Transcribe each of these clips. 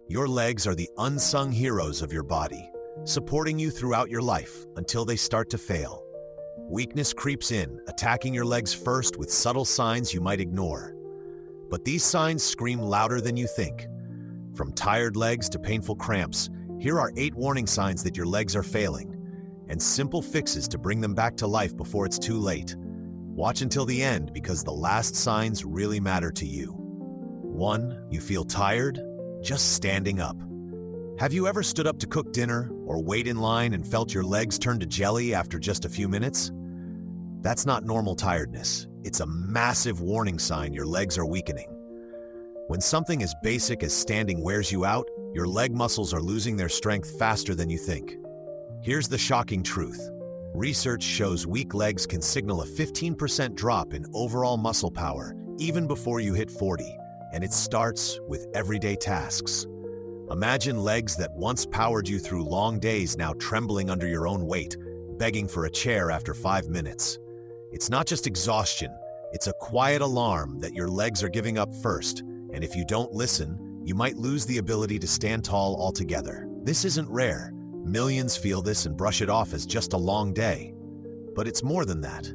Your legs are the unsung heroes of your body, supporting you throughout your life until they start to fail. Weakness creeps in, attacking your legs first with subtle signs you might ignore. But these signs scream louder than you think. From tired legs to painful cramps, here are 8 warning signs that your legs are failing, and simple fixes to bring them back to life before it's too late. Watch until the end because the last signs really matter to you. 1. You feel tired? Just standing up. Have you ever stood up to cook dinner or wait in line and felt your legs turn to jelly after just a few minutes? That's not normal tiredness. It's a massive warning sign your legs are weakening. When something as basic as standing wears you out, your leg muscles are losing their strength faster than you think. Here's the shocking truth. Research shows weak legs can signal a 15% drop in overall muscle power even before you hit 40, and it starts with everyday tasks. Imagine legs that once powered you through long days now trembling under your own weight, begging for a chair after 5 minutes. It's not just exhaustion, it's a quiet alarm that your legs are giving up first, and if you don't listen, you might lose the ability to stand tall altogether. This isn't rare. Millions feel this and brush it off as just a long day. But it's more than that.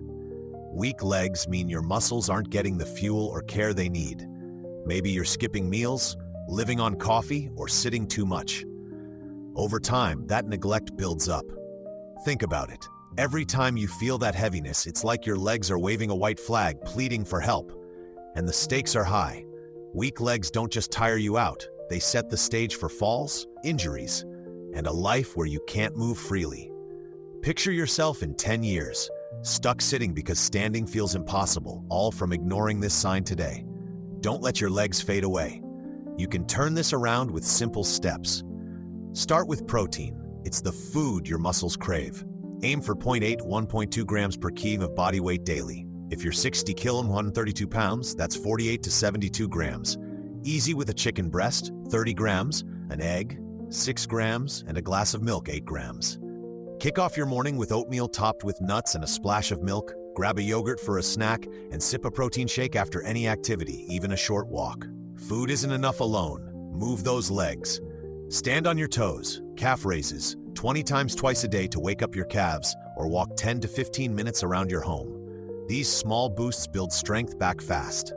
Weak legs mean your muscles aren't getting the fuel or care they need. Maybe you're skipping meals, living on coffee, or sitting too much. Over time, that neglect builds up. Think about it. Every time you feel that heaviness, it's like your legs are waving a white flag, pleading for help. And the stakes are high. Weak legs don't just tire you out, they set the stage for falls, injuries, and a life where you can't move freely. Picture yourself in 10 years, stuck sitting because standing feels impossible, all from ignoring this sign today. Don't let your legs fade away. You can turn this around with simple steps. Start with protein. It's the food your muscles crave. Aim for 1.2 grams per kg of body weight daily. If you're 60 kg, 132 pounds, that's 48 to 72 grams. Easy with a chicken breast, 30 grams, an egg, 6 grams, and a glass of milk, 8 grams. Kick off your morning with oatmeal topped with nuts and a splash of milk. Grab a yogurt for a snack and sip a protein shake after any activity, even a short walk. Food isn't enough alone. Move those legs. Stand on your toes, calf raises, 20 times twice a day to wake up your calves, or walk 10 to 15 minutes around your home. These small boosts build strength back fast.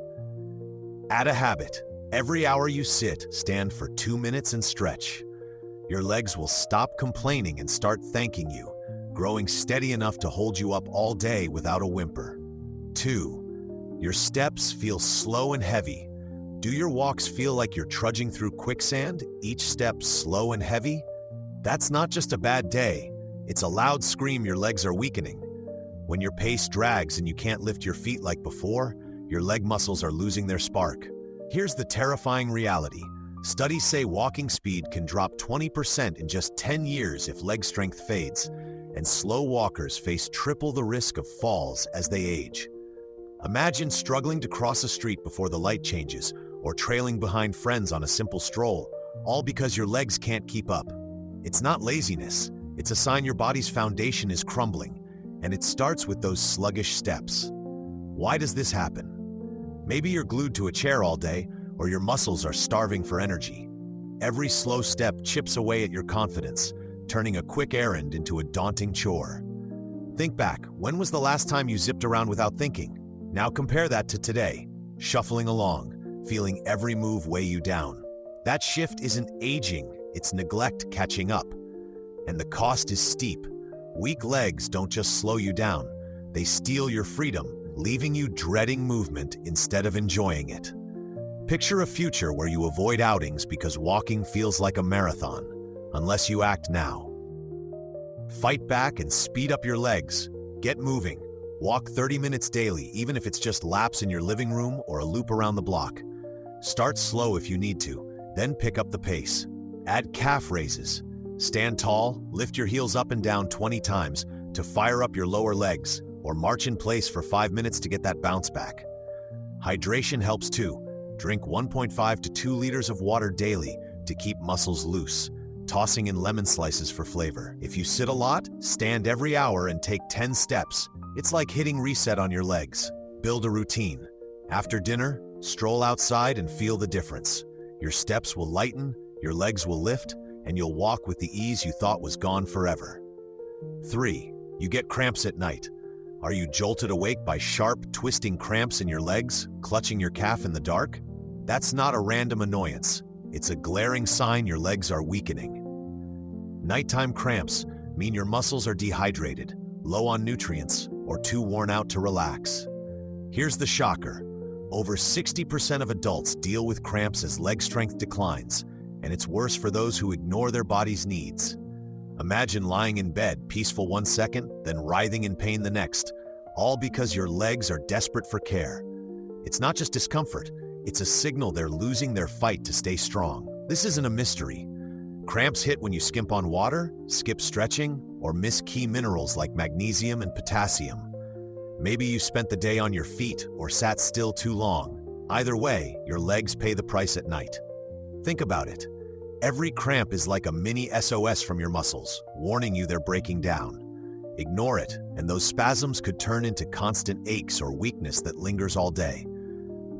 Add a habit. Every hour you sit, stand for 2 minutes and stretch. Your legs will stop complaining and start thanking you, growing steady enough to hold you up all day without a whimper. 2. Your steps feel slow and heavy. Do your walks feel like you're trudging through quicksand, each step slow and heavy? That's not just a bad day. It's a loud scream your legs are weakening. When your pace drags and you can't lift your feet like before, your leg muscles are losing their spark. Here's the terrifying reality. Studies say walking speed can drop 20% in just 10 years if leg strength fades, and slow walkers face triple the risk of falls as they age. Imagine struggling to cross a street before the light changes, or trailing behind friends on a simple stroll, all because your legs can't keep up. It's not laziness, it's a sign your body's foundation is crumbling, and it starts with those sluggish steps. Why does this happen? Maybe you're glued to a chair all day, or your muscles are starving for energy. Every slow step chips away at your confidence, turning a quick errand into a daunting chore. Think back, when was the last time you zipped around without thinking? Now compare that to today, shuffling along, feeling every move weigh you down. That shift isn't aging, it's neglect catching up. And the cost is steep. Weak legs don't just slow you down, they steal your freedom, leaving you dreading movement instead of enjoying it. Picture a future where you avoid outings because walking feels like a marathon, unless you act now. Fight back and speed up your legs. Get moving. Walk 30 minutes daily, even if it's just laps in your living room or a loop around the block. Start slow if you need to, then pick up the pace. Add calf raises. Stand tall, lift your heels up and down 20 times to fire up your lower legs, or march in place for 5 minutes to get that bounce back. Hydration helps too. Drink 1.5 to 2 liters of water daily to keep muscles loose, tossing in lemon slices for flavor. If you sit a lot, stand every hour and take 10 steps. It's like hitting reset on your legs. Build a routine. After dinner, stroll outside and feel the difference. Your steps will lighten, your legs will lift, and you'll walk with the ease you thought was gone forever. 3. You get cramps at night. Are you jolted awake by sharp, twisting cramps in your legs, clutching your calf in the dark? That's not a random annoyance. It's a glaring sign your legs are weakening. Nighttime cramps mean your muscles are dehydrated, low on nutrients, or too worn out to relax. Here's the shocker. Over 60% of adults deal with cramps as leg strength declines, and it's worse for those who ignore their body's needs. Imagine lying in bed, peaceful one second, then writhing in pain the next, all because your legs are desperate for care. It's not just discomfort, it's a signal they're losing their fight to stay strong. This isn't a mystery. Cramps hit when you skimp on water, skip stretching, or miss key minerals like magnesium and potassium. Maybe you spent the day on your feet or sat still too long. Either way, your legs pay the price at night. Think about it. Every cramp is like a mini SOS from your muscles, warning you they're breaking down. Ignore it, and those spasms could turn into constant aches or weakness that lingers all day.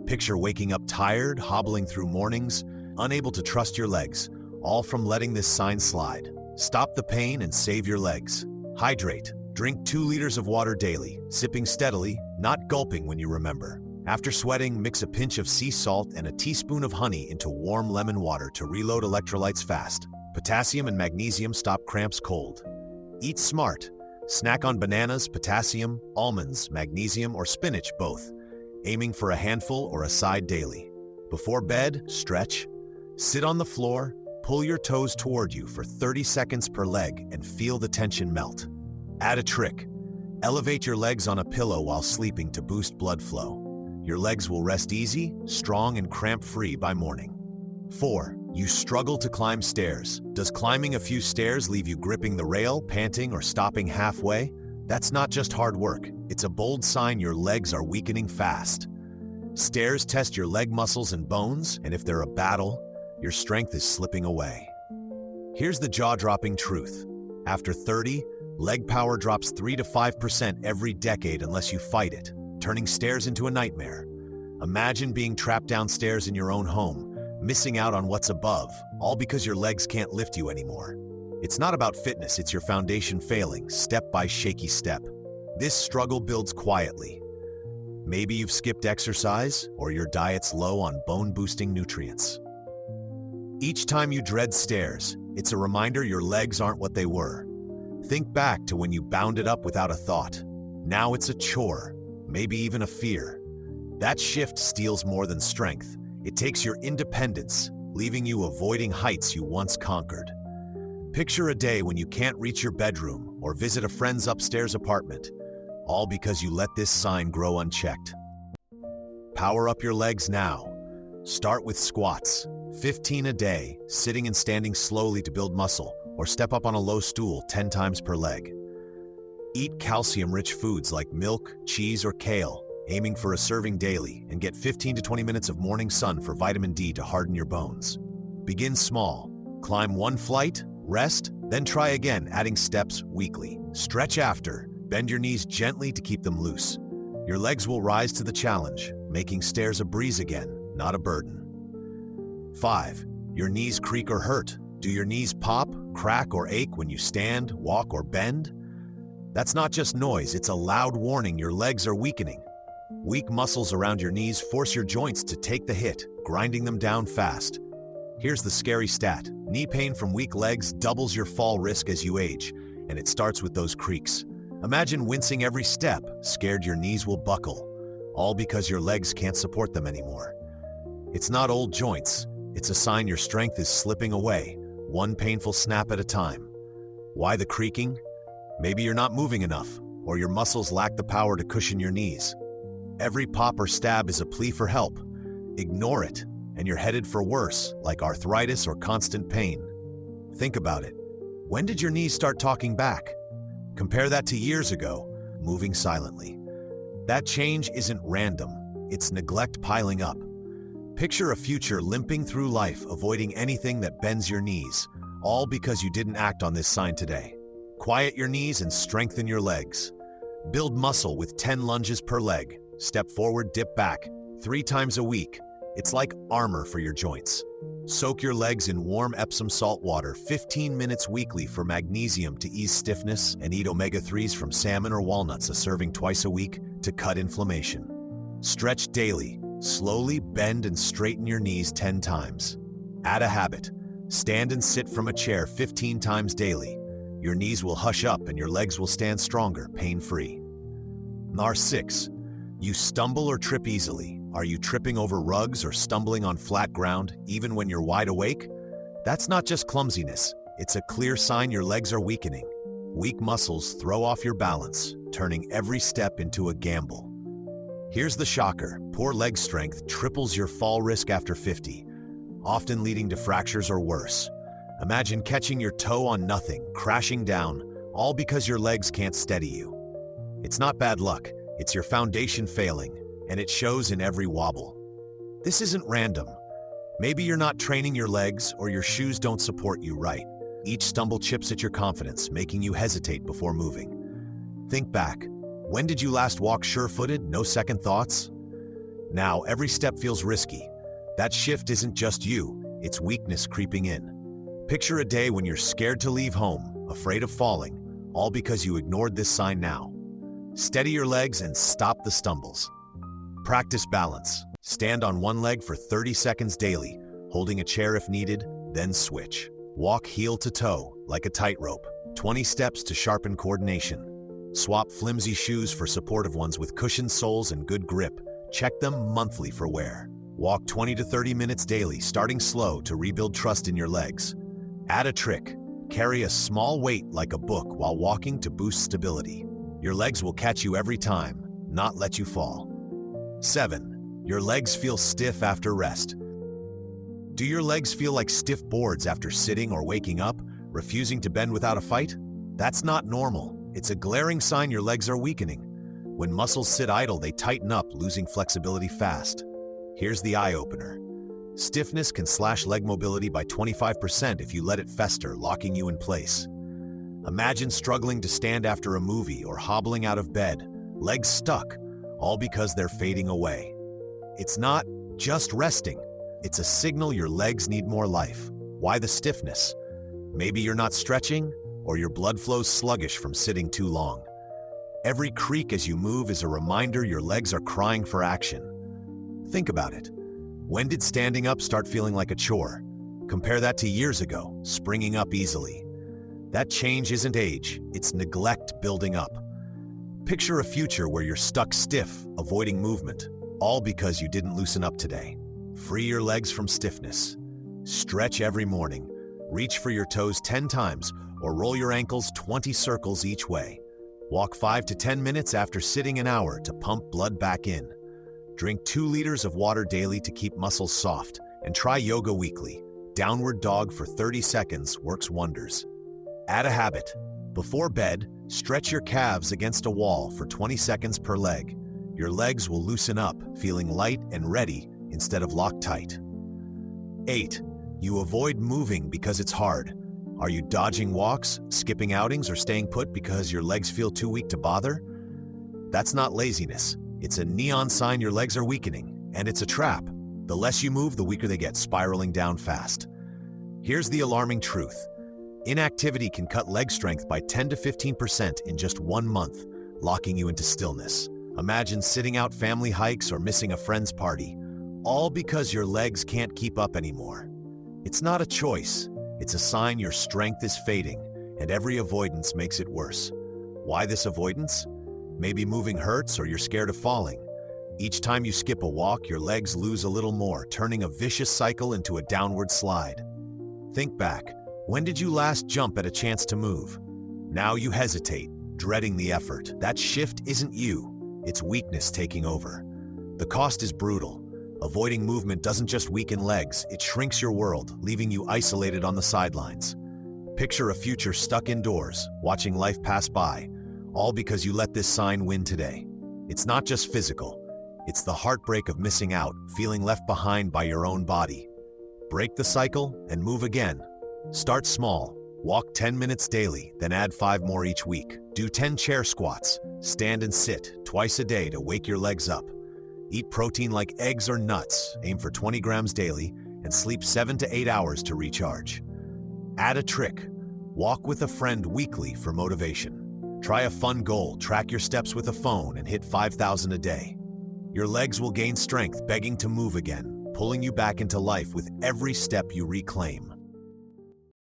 Picture waking up tired, hobbling through mornings, unable to trust your legs, all from letting this sign slide. Stop the pain and save your legs. Hydrate. Drink 2 liters of water daily, sipping steadily, not gulping when you remember. After sweating, mix a pinch of sea salt and a teaspoon of honey into warm lemon water to reload electrolytes fast. Potassium and magnesium stop cramps cold. Eat smart. Snack on bananas, potassium, almonds, magnesium, or spinach both, aiming for a handful or a side daily. Before bed, stretch. Sit on the floor, pull your toes toward you for 30 seconds per leg and feel the tension melt. Add a trick. Elevate your legs on a pillow while sleeping to boost blood flow. Your legs will rest easy, strong, and cramp-free by morning. 4. You struggle to climb stairs. Does climbing a few stairs leave you gripping the rail, panting, or stopping halfway? That's not just hard work. It's a bold sign your legs are weakening fast. Stairs test your leg muscles and bones, and if they're a battle, your strength is slipping away. Here's the jaw-dropping truth. After 30, leg power drops 3 to 5% every decade unless you fight it, turning stairs into a nightmare. Imagine being trapped downstairs in your own home, missing out on what's above, all because your legs can't lift you anymore. It's not about fitness, it's your foundation failing, step by shaky step. This struggle builds quietly. Maybe you've skipped exercise, or your diet's low on bone-boosting nutrients. Each time you dread stairs, it's a reminder your legs aren't what they were. Think back to when you bounded up without a thought. Now it's a chore, maybe even a fear. That shift steals more than strength. It takes your independence, leaving you avoiding heights you once conquered. Picture a day when you can't reach your bedroom or visit a friend's upstairs apartment, all because you let this sign grow unchecked. Power up your legs now. Start with squats, 15 a day, sitting and standing slowly to build muscle, or step up on a low stool 10 times per leg. Eat calcium-rich foods like milk, cheese, or kale, aiming for a serving daily, and get 15 to 20 minutes of morning sun for vitamin D to harden your bones. Begin small. Climb 1 flight, rest, then try again, adding steps weekly. Stretch after. Bend your knees gently to keep them loose. Your legs will rise to the challenge, making stairs a breeze again, not a burden. 5. Your knees creak or hurt. Do your knees pop, crack, or ache when you stand, walk, or bend? That's not just noise, it's a loud warning your legs are weakening. Weak muscles around your knees force your joints to take the hit, grinding them down fast. Here's the scary stat. Knee pain from weak legs doubles your fall risk as you age, and it starts with those creaks. Imagine wincing every step, scared your knees will buckle, all because your legs can't support them anymore. It's not old joints, it's a sign your strength is slipping away, one painful snap at a time. Why the creaking? Maybe you're not moving enough, or your muscles lack the power to cushion your knees. Every pop or stab is a plea for help. Ignore it, and you're headed for worse, like arthritis or constant pain. Think about it. When did your knees start talking back? Compare that to years ago, moving silently. That change isn't random, it's neglect piling up. Picture a future limping through life, avoiding anything that bends your knees, all because you didn't act on this sign today. Quiet your knees and strengthen your legs. Build muscle with 10 lunges per leg. Step forward, dip back, 3 times a week. It's like armor for your joints. Soak your legs in warm Epsom salt water 15 minutes weekly for magnesium to ease stiffness, and eat omega-3s from salmon or walnuts a serving twice a week to cut inflammation. Stretch daily. Slowly bend and straighten your knees 10 times. Add a habit. Stand and sit from a chair 15 times daily. Your knees will hush up and your legs will stand stronger, pain-free. Nar 6. You stumble or trip easily. Are you tripping over rugs or stumbling on flat ground, even when you're wide awake? That's not just clumsiness. It's a clear sign your legs are weakening. Weak muscles throw off your balance, turning every step into a gamble. Here's the shocker. Poor leg strength triples your fall risk after 50, often leading to fractures or worse. Imagine catching your toe on nothing, crashing down, all because your legs can't steady you. It's not bad luck. It's your foundation failing, and it shows in every wobble. This isn't random. Maybe you're not training your legs or your shoes don't support you right. Each stumble chips at your confidence, making you hesitate before moving. Think back. When did you last walk sure-footed, no second thoughts? Now, every step feels risky. That shift isn't just you, it's weakness creeping in. Picture a day when you're scared to leave home, afraid of falling, all because you ignored this sign now. Steady your legs and stop the stumbles. Practice balance. Stand on one leg for 30 seconds daily, holding a chair if needed, then switch. Walk heel to toe, like a tightrope, 20 steps to sharpen coordination. Swap flimsy shoes for supportive ones with cushioned soles and good grip. Check them monthly for wear. Walk 20 to 30 minutes daily, starting slow to rebuild trust in your legs. Add a trick. Carry a small weight like a book while walking to boost stability. Your legs will catch you every time, not let you fall. 7. Your legs feel stiff after rest. Do your legs feel like stiff boards after sitting or waking up, refusing to bend without a fight? That's not normal. It's a glaring sign your legs are weakening. When muscles sit idle, they tighten up, losing flexibility fast. Here's the eye-opener. Stiffness can slash leg mobility by 25% if you let it fester, locking you in place. Imagine struggling to stand after a movie or hobbling out of bed, legs stuck, all because they're fading away. It's not just resting. It's a signal your legs need more life. Why the stiffness? Maybe you're not stretching, or your blood flows sluggish from sitting too long. Every creak as you move is a reminder your legs are crying for action. Think about it. When did standing up start feeling like a chore? Compare that to years ago, springing up easily. That change isn't age, it's neglect building up. Picture a future where you're stuck stiff, avoiding movement, all because you didn't loosen up today. Free your legs from stiffness. Stretch every morning. Reach for your toes 10 times or roll your ankles 20 circles each way. Walk 5 to 10 minutes after sitting an hour to pump blood back in. Drink 2 liters of water daily to keep muscles soft, and try yoga weekly. Downward dog for 30 seconds works wonders. Add a habit. Before bed, stretch your calves against a wall for 20 seconds per leg. Your legs will loosen up, feeling light and ready instead of locked tight. 8. You avoid moving because it's hard. Are you dodging walks, skipping outings, or staying put because your legs feel too weak to bother? That's not laziness. It's a neon sign your legs are weakening, and it's a trap. The less you move, the weaker they get, spiraling down fast. Here's the alarming truth. Inactivity can cut leg strength by 10 to 15% in just 1 month, locking you into stillness. Imagine sitting out family hikes or missing a friend's party, all because your legs can't keep up anymore. It's not a choice. It's a sign your strength is fading, and every avoidance makes it worse. Why this avoidance? Maybe moving hurts or you're scared of falling. Each time you skip a walk, your legs lose a little more, turning a vicious cycle into a downward slide. Think back. When did you last jump at a chance to move? Now you hesitate, dreading the effort. That shift isn't you. It's weakness taking over. The cost is brutal. Avoiding movement doesn't just weaken legs, it shrinks your world, leaving you isolated on the sidelines. Picture a future stuck indoors, watching life pass by, all because you let this sign win today. It's not just physical. It's the heartbreak of missing out, feeling left behind by your own body. Break the cycle and move again. Start small. Walk 10 minutes daily, then add 5 more each week. Do 10 chair squats. Stand and sit twice a day to wake your legs up. Eat protein like eggs or nuts, aim for 20 grams daily, and sleep 7 to 8 hours to recharge. Add a trick. Walk with a friend weekly for motivation. Try a fun goal, track your steps with a phone, and hit 5,000 a day. Your legs will gain strength, begging to move again, pulling you back into life with every step you reclaim.